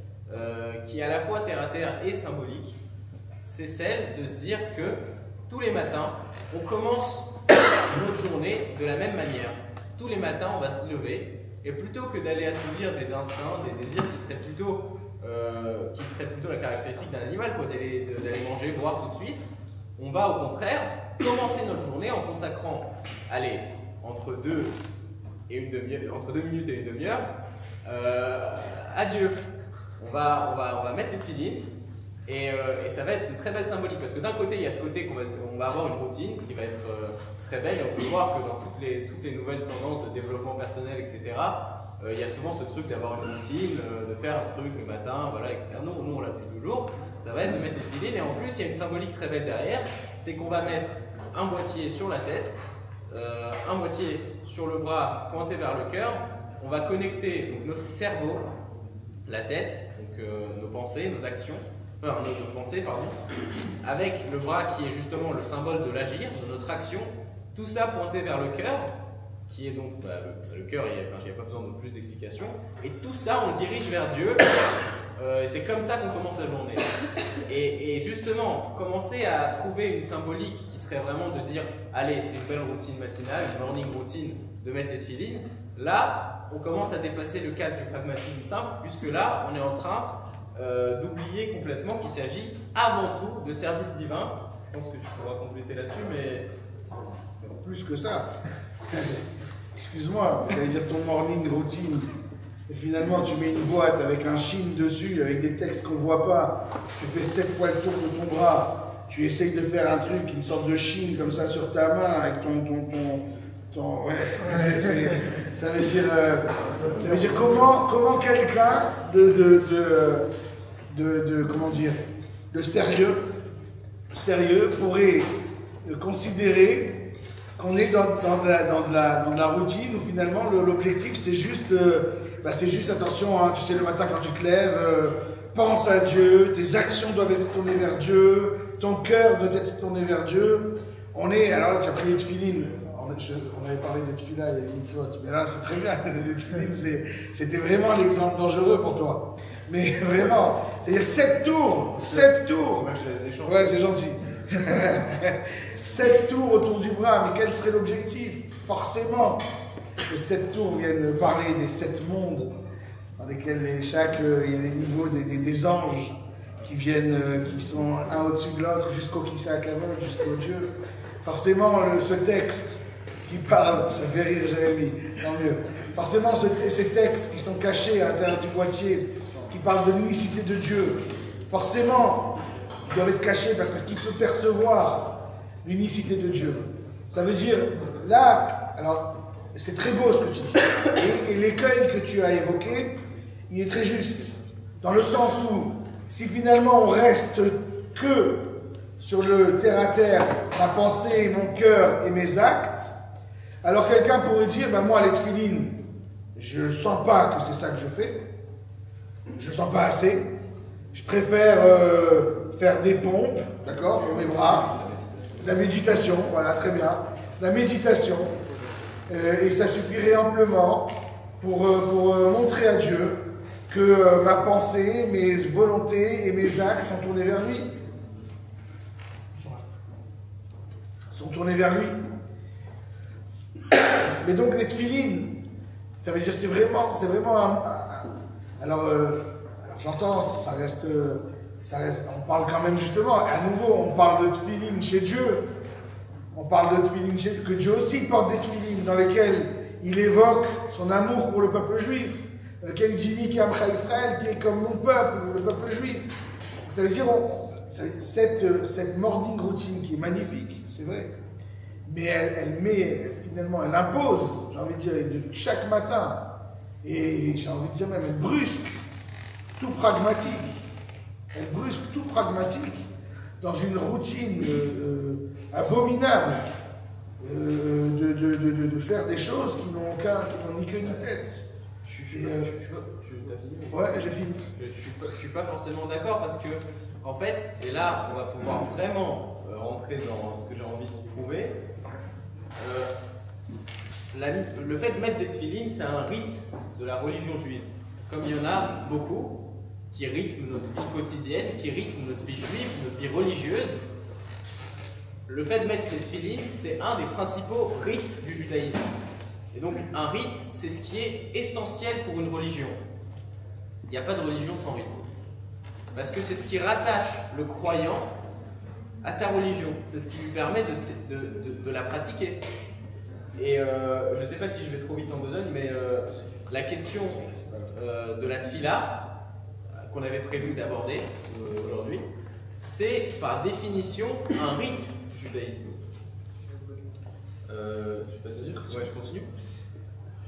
qui est à la fois terre à terre et symbolique. C'est celle de se dire que tous les matins, on commence notre journée de la même manière. Tous les matins, on va se lever, et plutôt que d'aller assouvir des instincts, des désirs qui seraient plutôt la caractéristique d'un animal, d'aller manger, boire tout de suite, on va au contraire commencer notre journée en consacrant, entre 2 minutes et une demi-heure, à Dieu. On va mettre les tefilines et ça va être une très belle symbolique parce que d'un côté il y a ce côté qu'on va avoir une routine qui va être très belle et on peut voir que dans toutes les nouvelles tendances de développement personnel, etc., il y a souvent ce truc d'avoir une routine, de faire un truc le matin, etc. Nous on l'a depuis toujours. Ça va être de mettre les tefilines et en plus il y a une symbolique très belle derrière, c'est qu'on va mettre un boîtier sur la tête, un boîtier sur le bras pointé vers le cœur. On va connecter donc, notre cerveau, la tête, donc nos pensées, nos actions, nos pensées, avec le bras qui est justement le symbole de l'agir, de notre action, Tout ça pointait vers le cœur, qui est donc le cœur, il n'y a pas besoin de plus d'explications. Et tout ça, on le dirige vers Dieu. Et c'est comme ça qu'on commence la journée. Et justement, commencer à trouver une symbolique qui serait vraiment de dire allez, c'est une belle routine matinale, une morning routine de mettre les tefilines. Là, on commence à dépasser le cadre du pragmatisme simple, puisque là, on est en train d'oublier complètement qu'il s'agit avant tout de service divin. Je pense que tu pourras compléter là-dessus, mais plus que ça. Excuse-moi, ça veut dire ton morning routine. Et finalement, tu mets une boîte avec un chine dessus, avec des textes qu'on ne voit pas. Tu fais 7 fois le tour de ton bras. Tu essayes de faire un truc, une sorte de chine comme ça sur ta main, avec ouais. Ça veut dire comment quelqu'un comment dire, de sérieux pourrait considérer qu'on est dans de la routine où finalement l'objectif c'est juste attention, hein, tu sais le matin quand tu te lèves, pense à Dieu, tes actions doivent être tournées vers Dieu, ton cœur doit être tourné vers Dieu. Alors là tu as pris les tefilines, on avait parlé de tefila, il y a une mitzvot, mais là c'est très bien, les tefilines c'était vraiment l'exemple dangereux pour toi. Mais vraiment, c'est-à-dire 7 tours. Moi, je laisse des chances. Ouais, c'est gentil. 7 tours autour du bras, mais quel serait l'objectif? Forcément, les 7 tours viennent parler des 7 mondes dans lesquels il y a les niveaux des anges qui sont un au-dessus de l'autre jusqu'au Kisakavod, jusqu'au Dieu. Forcément, ce texte qui parle, ça fait rire Jérémie, tant mieux. Forcément, ces textes qui sont cachés à l'intérieur du boîtier, qui parlent de l'unicité de Dieu, forcément, ils doivent être cachés parce que qui peut percevoir l'unicité de Dieu? Ça veut dire, là, alors, c'est très beau ce que tu dis. Et l'écueil que tu as évoqué, il est très juste. Dans le sens où, si finalement on reste que sur le terre-à-terre, ma pensée, mon cœur et mes actes, alors quelqu'un pourrait dire, moi les tefilines, je ne sens pas que c'est ça que je fais, je ne sens pas assez, je préfère faire des pompes, d'accord, pour mes bras, la méditation, voilà, très bien, la méditation, et ça suffirait amplement pour montrer à Dieu que ma pensée, mes volontés et mes actes sont tournés vers lui. Sont tournés vers lui. Mais donc les tefilines, ça veut dire c'est vraiment alors j'entends, ça reste, on parle quand même justement, à nouveau, on parle de tefilines chez Dieu. On parle de tefilines chez Dieu, que Dieu aussi porte des tefilines dans lesquels il évoque son amour pour le peuple juif, dans lequel il dit Miki Amcha Israël, qui est comme mon peuple, le peuple juif. Ça veut dire, cette morning routine qui est magnifique, c'est vrai, mais elle impose, j'ai envie de dire, de chaque matin, et j'ai envie de dire même, elle brusque tout pragmatique. Elle brusque tout pragmatique dans une routine abominable de faire des choses qui n'ont ni queue ni tête. Ouais, j'ai fini. Je suis pas forcément d'accord parce que, en fait, et là, on va pouvoir vraiment rentrer dans ce que j'ai envie de prouver. Le fait de mettre des tefilines, c'est un rite de la religion juive. Comme il y en a beaucoup qui rythment notre vie quotidienne, qui rythment notre vie juive, notre vie religieuse. Le fait de mettre les tefilines, c'est un des principaux rites du judaïsme. Et donc, un rite, c'est ce qui est essentiel pour une religion. Il n'y a pas de religion sans rite. Parce que c'est ce qui rattache le croyant à sa religion. C'est ce qui lui permet de la pratiquer. Et je ne sais pas si je vais trop vite en besogne, mais la question de la tefila, qu'on avait prévu d'aborder aujourd'hui, c'est par définition un rite du judaïsme. Je continue.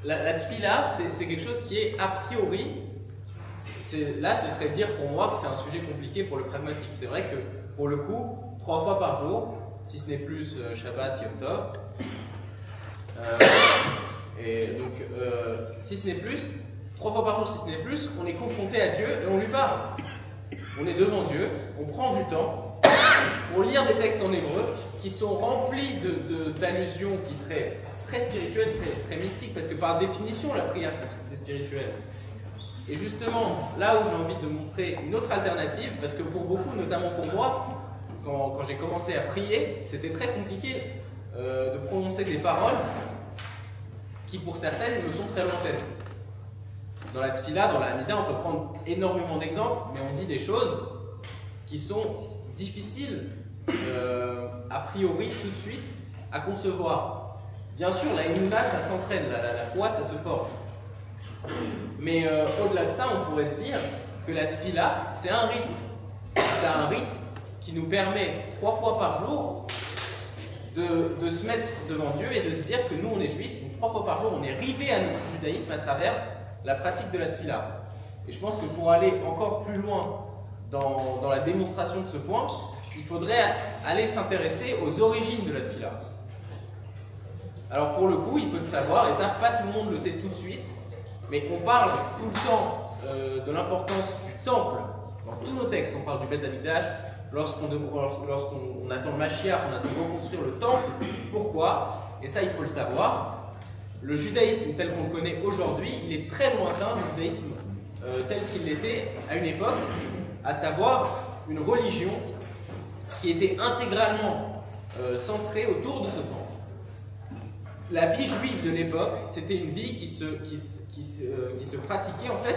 La tefila, c'est quelque chose qui est a priori, là ce serait dire pour moi que c'est un sujet compliqué pour le pragmatique. C'est vrai que pour le coup, 3 fois par jour, si ce n'est plus Shabbat, Yom Tov, et donc si ce n'est plus, 3 fois par jour si ce n'est plus, on est confronté à Dieu et on lui parle. On est devant Dieu, on prend du temps pour lire des textes en hébreu qui sont remplis d'allusions qui seraient très spirituelles, très mystiques, parce que par définition, la prière, c'est spirituel. Et justement, là où j'ai envie de montrer une autre alternative, parce que pour beaucoup, notamment pour moi, quand j'ai commencé à prier, c'était très compliqué de prononcer des paroles qui, pour certaines, me sont très lointaines. Dans la tfila, dans la hamida, on peut prendre énormément d'exemples, mais on dit des choses qui sont difficiles a priori tout de suite à concevoir. Bien sûr, la émouna, ça s'entraîne, la foi, ça se forme. Mais au-delà de ça, on pourrait se dire que la tfila, c'est un rite. C'est un rite qui nous permet 3 fois par jour de se mettre devant Dieu et de se dire que nous, on est juifs, donc 3 fois par jour, on est rivé à notre judaïsme à travers la pratique de la tfila. Et je pense que pour aller encore plus loin dans la démonstration de ce point, il faudrait aller s'intéresser aux origines de la tfila. Alors pour le coup, il faut le savoir, et ça, pas tout le monde le sait tout de suite, mais on parle tout le temps de l'importance du temple. Dans tous nos textes, on parle du Beth Amikdash, lorsqu'on attend le Mashiach, on attend de reconstruire le temple. Pourquoi? Et ça, il faut le savoir. Le judaïsme tel qu'on le connaît aujourd'hui, il est très lointain du judaïsme tel qu'il l'était à une époque, à savoir une religion qui était intégralement centrée autour de ce temple. La vie juive de l'époque, c'était une vie qui se pratiquait en fait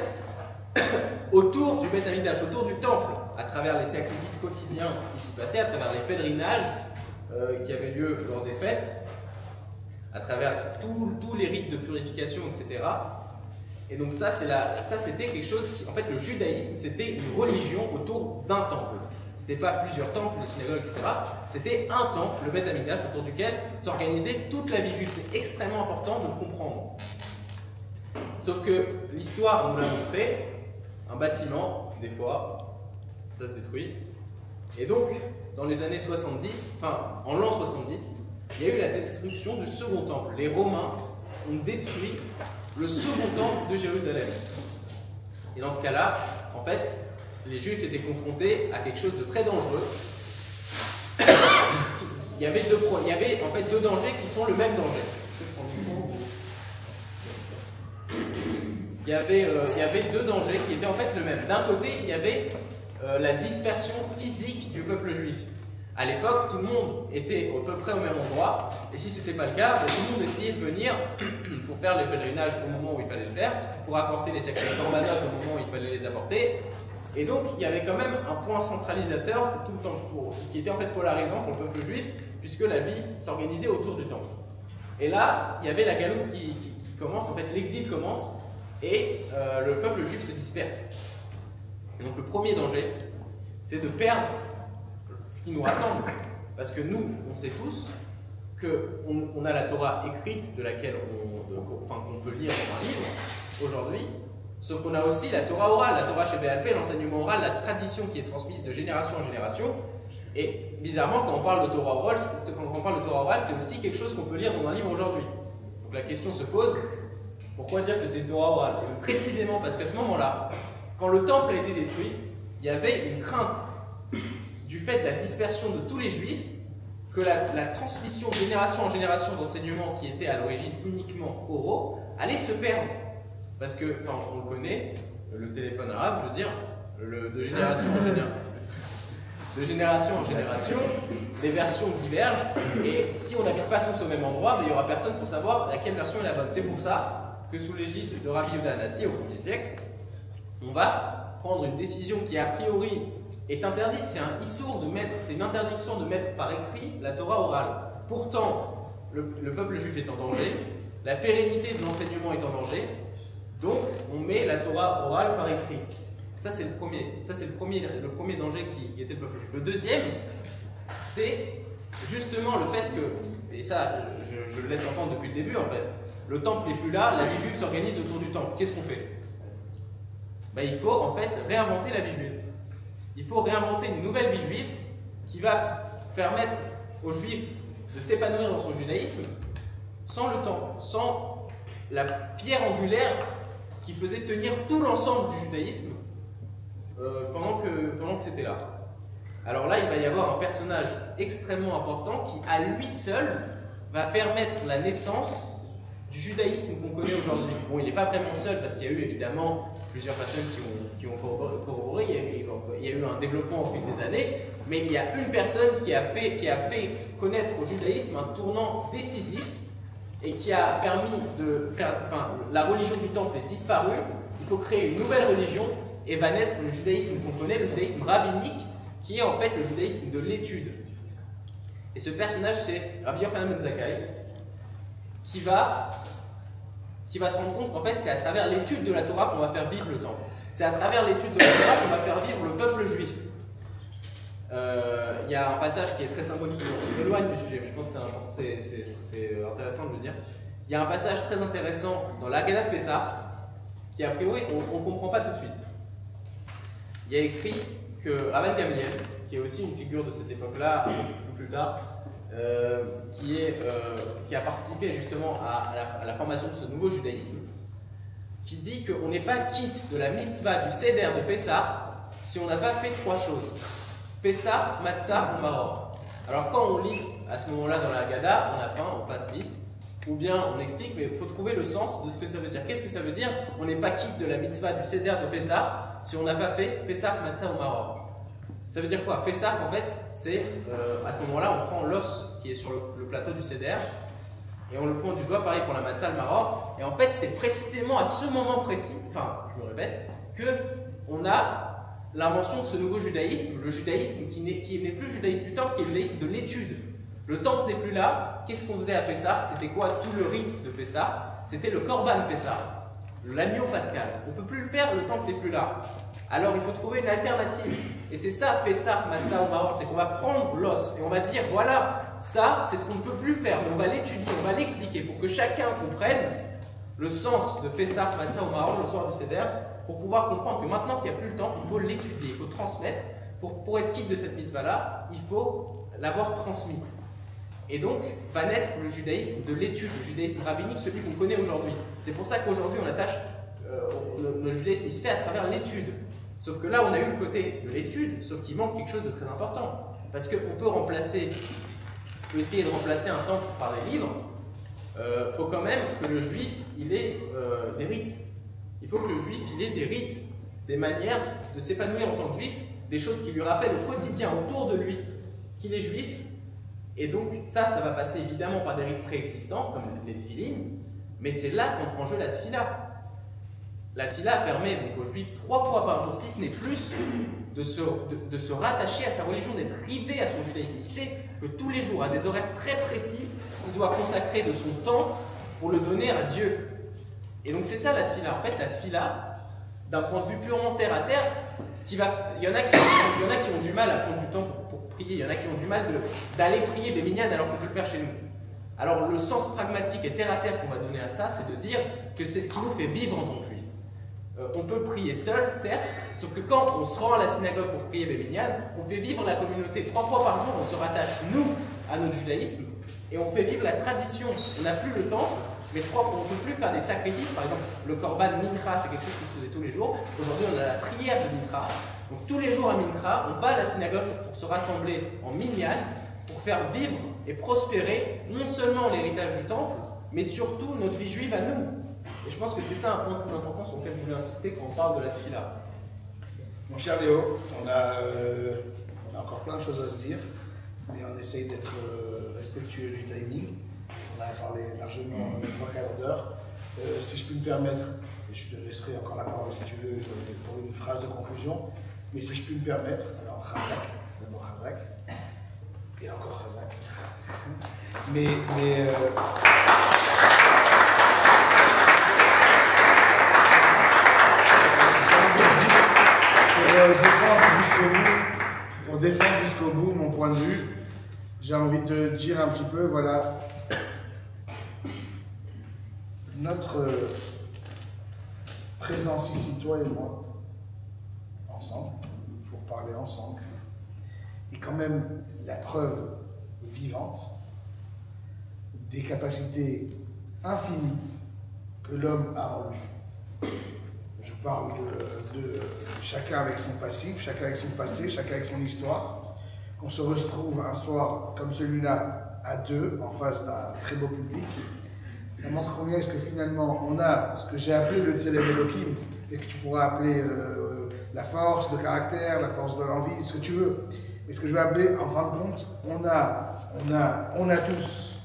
autour du Beth Amikdash, autour du temple, à travers les sacrifices quotidiens qui s'y passaient, à travers les pèlerinages qui avaient lieu lors des fêtes, à travers tous les rites de purification, etc. Et donc ça, c'était quelque chose qui, en fait, le judaïsme, c'était une religion autour d'un temple. C'était pas plusieurs temples, les synagogues, etc. C'était un temple, le Beth Amikdash, autour duquel s'organisait toute la vie juive. C'est extrêmement important de le comprendre. Sauf que l'histoire nous l'a montré, un bâtiment, des fois, ça se détruit. Et donc, dans les années 70, enfin, en l'an 70, il y a eu la destruction du second temple. Les Romains ont détruit le second temple de Jérusalem. Et dans ce cas-là, en fait, les Juifs étaient confrontés à quelque chose de très dangereux. Il y avait en fait deux dangers qui sont le même danger. Il y avait deux dangers qui étaient en fait le même. D'un côté, il y avait la dispersion physique du peuple juif. À l'époque, tout le monde était à peu près au même endroit, et si ce n'était pas le cas, tout le monde essayait de venir pour faire les pèlerinages au moment où il fallait le faire, pour apporter les sacrifices corbanotes au moment où il fallait les apporter. Et donc, il y avait quand même un point centralisateur tout le temps, qui était en fait polarisant pour le peuple juif, puisque la vie s'organisait autour du temple. Et là, il y avait la galoute qui commence, en fait l'exil commence, et le peuple juif se disperse. Et donc le premier danger, c'est de perdre ce qui nous rassemble. Parce que nous, on sait tous qu'on a la Torah écrite, de laquelle qu'on peut lire dans un livre aujourd'hui, sauf qu'on a aussi la Torah orale, la Torah chez BLP, l'enseignement oral, la tradition qui est transmise de génération en génération. Et bizarrement, quand on parle de Torah orale, c'est aussi quelque chose qu'on peut lire dans un livre aujourd'hui. Donc la question se pose, pourquoi dire que c'est une Torah orale? Et précisément parce qu'à ce moment-là, quand le temple a été détruit, il y avait une crainte du fait de la dispersion de tous les juifs, que la transmission de génération en génération d'enseignements qui étaient à l'origine uniquement oraux allait se perdre. Parce que, enfin, on le connaît, le téléphone arabe, je veux dire, de génération en génération. De génération en génération, les versions divergent, et si on n'habite pas tous au même endroit, il n'y aura personne pour savoir laquelle version est la bonne. C'est pour ça que sous l'égide de Rabbi Yehuda Hanassi au 1er siècle, on va prendre une décision qui a priori est interdite, c'est un issour de mettre, c'est une interdiction de mettre par écrit la Torah orale. Pourtant, le peuple juif est en danger, la pérennité de l'enseignement est en danger, donc on met la Torah orale par écrit. Ça c'est le premier danger qui était le peuple juif. Le deuxième, c'est justement le fait que, et ça je le laisse entendre depuis le début en fait, le temple n'est plus là, la vie juive s'organise autour du temple. Qu'est-ce qu'on fait? Il faut en fait réinventer la vie juive. Il faut réinventer une nouvelle vie juive qui va permettre aux juifs de s'épanouir dans son judaïsme sans le temple, sans la pierre angulaire qui faisait tenir tout l'ensemble du judaïsme pendant que c'était là. Alors là, il va y avoir un personnage extrêmement important qui, à lui seul, va permettre la naissance du judaïsme qu'on connaît aujourd'hui. Bon, il n'est pas vraiment seul parce qu'il y a eu évidemment plusieurs personnes qui ont corroboré, il y a eu un développement au fil des années, mais il y a une personne qui a fait connaître au judaïsme un tournant décisif et qui a permis de faire, enfin, la religion du temple est disparue, il faut créer une nouvelle religion et va naître le judaïsme qu'on connaît, le judaïsme rabbinique, qui est en fait le judaïsme de l'étude. Et ce personnage, c'est Rabbi Yochanan ben Zakkai, qui va se rendre compte qu'en fait, c'est à travers l'étude de la Torah qu'on va faire vivre le temple. C'est à travers l'étude de la Torah qu'on va faire vivre le peuple juif. Il y a un passage qui est très symbolique, je m'éloigne du sujet, mais je pense que c'est intéressant de le dire. Il y a un passage très intéressant dans l'Haggadah de Pessah, qui a priori, on ne comprend pas tout de suite. Il y a écrit que Rabban Gamliel, qui est aussi une figure de cette époque-là, un peu plus tard, qui a participé justement à la formation de ce nouveau judaïsme, qui dit qu'on n'est pas quitte de la mitzvah du Seder de Pessah si on n'a pas fait trois choses. Pessah, Matzah ou Maror. Alors quand on lit à ce moment-là dans la Haggadah, on a faim, on passe vite, ou bien on explique, mais il faut trouver le sens de ce que ça veut dire. Qu'est-ce que ça veut dire? On n'est pas quitte de la mitzvah du Seder de Pessah si on n'a pas fait Pessah, Matzah ou Maror. Ça veut dire quoi? Pessah, en fait, c'est à ce moment-là, on prend l'os qui est sur le plateau du Seder et on le pointe du doigt, pareil pour la Matzah, le Maror. Et en fait, c'est précisément à ce moment précis, enfin, je me répète, qu'on a l'invention de ce nouveau judaïsme, le judaïsme qui n'est plus le judaïsme du temple, qui est le judaïsme de l'étude. Le temple n'est plus là. Qu'est-ce qu'on faisait à Pessah? C'était quoi tout le rite de Pessah? C'était le Korban Pessah, l'agneau pascal. On ne peut plus le faire, le temple n'est plus là. Alors il faut trouver une alternative. Et c'est ça, Pessah, Matzah ou Maror, c'est qu'on va prendre l'os et on va dire, voilà, ça, c'est ce qu'on ne peut plus faire, mais on va l'étudier, on va l'expliquer pour que chacun comprenne le sens de Pessah, Matzah ou Maror le soir du Seder, pour pouvoir comprendre que maintenant qu'il n'y a plus le temps, il faut l'étudier, il faut transmettre. Pour être quitte de cette mitzvah-là, il faut l'avoir transmis. Et donc, va naître le judaïsme de l'étude, le judaïsme rabbinique, celui qu'on connaît aujourd'hui. C'est pour ça qu'aujourd'hui, on attache, le judaïsme, il se fait à travers l'étude. Sauf que là, on a eu le côté de l'étude, sauf qu'il manque quelque chose de très important. Parce qu'on peut essayer de remplacer un temple par des livres. Faut quand même que le juif, il ait des rites. Il faut que le juif, il ait des rites, des manières de s'épanouir en tant que juif, des choses qui lui rappellent au quotidien, autour de lui, qu'il est juif. Et donc, ça va passer évidemment par des rites préexistants, comme les tefilines, mais c'est là qu'entre en jeu la tefila. La tefila permet donc aux juifs 3 fois par jour, si ce n'est plus, de se rattacher à sa religion, d'être rivé à son judaïsme. Il sait que tous les jours, à des horaires très précis, il doit consacrer de son temps pour le donner à Dieu. Et donc c'est ça la tefila. En fait, la tefila, d'un point de vue purement terre à terre, il y en a qui ont du mal à prendre du temps pour prier, il y en a qui ont du mal d'aller prier des minyanes alors qu'on peut le faire chez nous. Alors le sens pragmatique et terre à terre qu'on va donner à ça, c'est de dire que c'est ce qui nous fait vivre en tant que juifs. On peut prier seul, certes, sauf que quand on se rend à la synagogue pour prier les minyanes, on fait vivre la communauté 3 fois par jour, on se rattache, nous, à notre judaïsme, et on fait vivre la tradition. On n'a plus le temps, mais on ne peut plus faire des sacrifices. Par exemple, le korban mincha, c'est quelque chose qui se faisait tous les jours. Aujourd'hui, on a la prière de mincha. Donc tous les jours à mincha, on va à la synagogue pour se rassembler en minyan, pour faire vivre et prospérer non seulement l'héritage du temple, mais surtout notre vie juive à nous. Et je pense que c'est ça un point important sur lequel je voulais insister quand on parle de la tefila. Mon cher Léo, on a encore plein de choses à se dire, mais on essaye d'être respectueux du timing. On a parlé largement 3 quarts d'heure. Si je puis me permettre, et je te laisserai encore la parole si tu veux pour une phrase de conclusion, mais si je puis me permettre, alors Chazak, d'abord Chazak, et encore Chazak. Mais pour défendre jusqu'au bout mon point de vue, j'ai envie de dire un petit peu, voilà, notre présence ici, toi et moi, ensemble, pour parler ensemble, est quand même la preuve vivante des capacités infinies que l'homme a en lui. Je parle de chacun avec son passif, chacun avec son passé, chacun avec son histoire, qu'on se retrouve un soir comme celui-là à deux, en face d'un très beau public. Ça montre combien est-ce que finalement on a ce que j'ai appelé le Tselem Elohim, et que tu pourras appeler la force de caractère, la force de l'envie, ce que tu veux. Et ce que je vais appeler, en fin de compte, on a tous,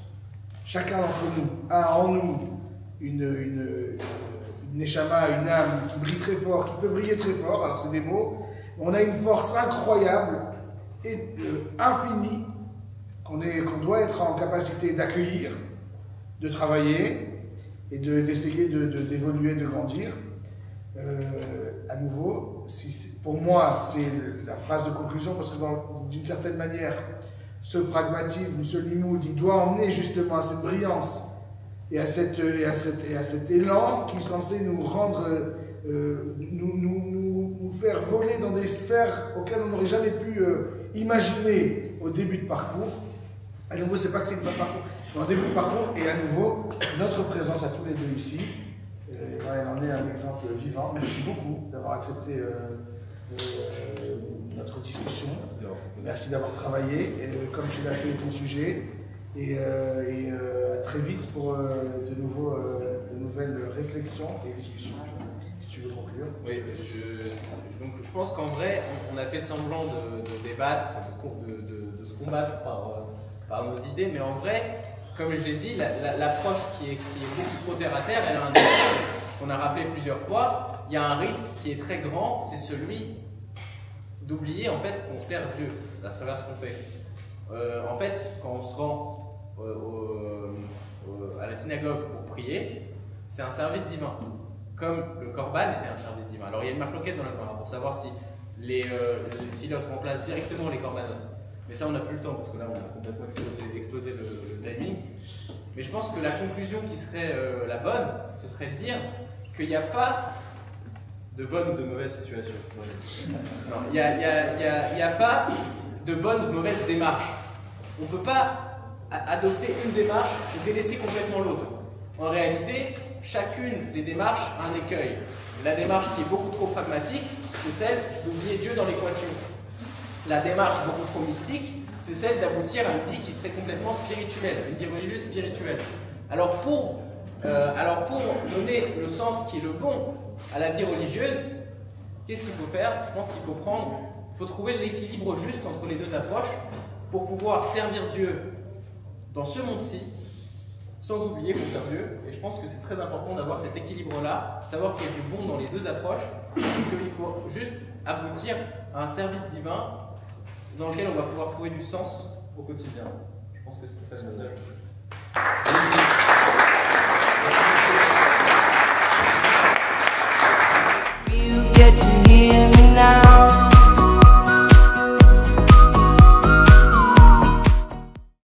chacun d'entre nous, a en nous une neshama, une âme qui brille très fort, qui peut briller très fort, alors c'est des mots. On a une force incroyable et infinie qu'on doit être en capacité d'accueillir, de travailler et d'essayer d'évoluer, de grandir. À nouveau, pour moi, c'est la phrase de conclusion, parce que d'une certaine manière, ce pragmatisme, ce limoud, il doit emmener justement à cette brillance et à cet élan qui est censé nous rendre, nous faire voler dans des sphères auxquelles on n'aurait jamais pu imaginer au début de parcours. À nouveau, c'est pas que c'est une fin de parcours, mais en début de parcours, et à nouveau, notre présence à tous les deux ici, elle en est un exemple vivant. Merci beaucoup d'avoir accepté notre discussion. Merci d'avoir travaillé, comme tu l'as fait ton sujet. Et à très vite pour de nouvelles réflexions et discussions. Si tu veux conclure. Oui, donc je pense qu'en vrai, on a fait semblant de débattre, de se combattre par nos idées, mais en vrai, comme je l'ai dit, l'approche qui est beaucoup trop terre à terre, elle a un risque qu'on a rappelé plusieurs fois. Il y a un risque qui est très grand, c'est celui d'oublier en fait qu'on sert Dieu à travers ce qu'on fait. En fait, quand on se rend à la synagogue pour prier, c'est un service divin, comme le Korban était un service divin. Alors il y a une marloquette dans la Gemara pour savoir si les filotes remplacent directement les corbanotes. Mais ça on n'a plus le temps parce que là on a complètement explosé le timing. Mais je pense que la conclusion qui serait la bonne, ce serait de dire qu'il n'y a pas de bonne ou de mauvaise situation. Non, il n'y a pas de bonne ou de mauvaise démarche. On ne peut pas adopter une démarche et délaisser complètement l'autre. En réalité, chacune des démarches a un écueil. La démarche qui est beaucoup trop pragmatique, c'est celle d'oublier Dieu dans l'équation. La démarche beaucoup trop mystique, c'est celle d'aboutir à une vie qui serait complètement spirituelle, une vie religieuse spirituelle. Alors pour donner le sens qui est le bon à la vie religieuse, qu'est-ce qu'il faut faire? Je pense qu'il faut trouver l'équilibre juste entre les deux approches pour pouvoir servir Dieu dans ce monde-ci, sans oublier qu'on sert Dieu. Et je pense que c'est très important d'avoir cet équilibre-là, savoir qu'il y a du bon dans les deux approches, et qu'il faut juste aboutir à un service divin dans lequel on va pouvoir trouver du sens au quotidien. Je pense que c'était ça le message.